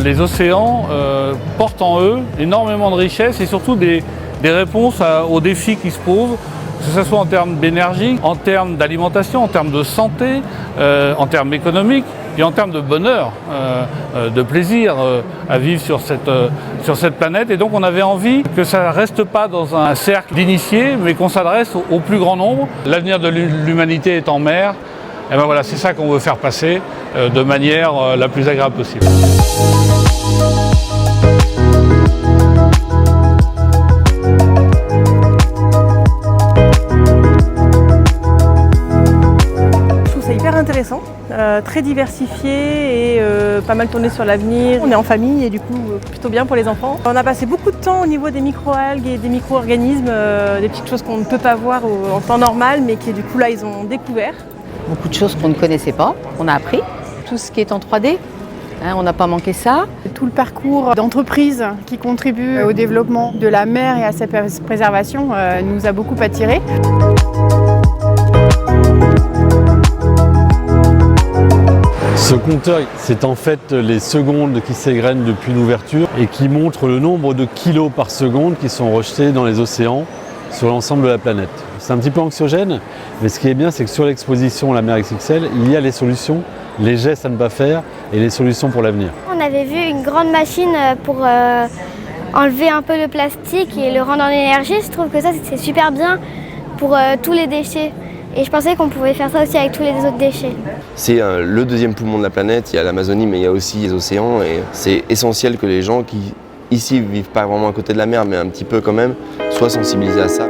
les océans portent en eux énormément de richesses et surtout des réponses aux défis qui se posent, que ce soit en termes d'énergie, en termes d'alimentation, en termes de santé, en termes économiques et en termes de bonheur, de plaisir à vivre sur cette planète. Et donc on avait envie que ça ne reste pas dans un cercle d'initiés, mais qu'on s'adresse au plus grand nombre. L'avenir de l'humanité est en mer. Et ben voilà, c'est ça qu'on veut faire passer de manière la plus agréable possible. Hyper intéressant, très diversifié et pas mal tourné sur l'avenir. On est en famille et du coup plutôt bien pour les enfants. On a passé beaucoup de temps au niveau des micro-algues et des micro-organismes, des petites choses qu'on ne peut pas voir en temps normal mais qui du coup là ils ont découvert. Beaucoup de choses qu'on ne connaissait pas, qu'on a appris. Tout ce qui est en 3D, on n'a pas manqué ça. Tout le parcours d'entreprise qui contribue au développement de la mer et à sa préservation nous a beaucoup attirés. Ce compteur, c'est en fait les secondes qui s'égrènent depuis l'ouverture et qui montrent le nombre de kilos par seconde qui sont rejetés dans les océans sur l'ensemble de la planète. C'est un petit peu anxiogène, mais ce qui est bien, c'est que sur l'exposition La Mer XXL, il y a les solutions, les gestes à ne pas faire et les solutions pour l'avenir. On avait vu une grande machine pour enlever un peu le plastique et le rendre en énergie. Je trouve que ça, c'est super bien pour tous les déchets. Et je pensais qu'on pouvait faire ça aussi avec tous les autres déchets. C'est le deuxième poumon de la planète, il y a l'Amazonie mais il y a aussi les océans et c'est essentiel que les gens qui ici vivent pas vraiment à côté de la mer mais un petit peu quand même soient sensibilisés à ça.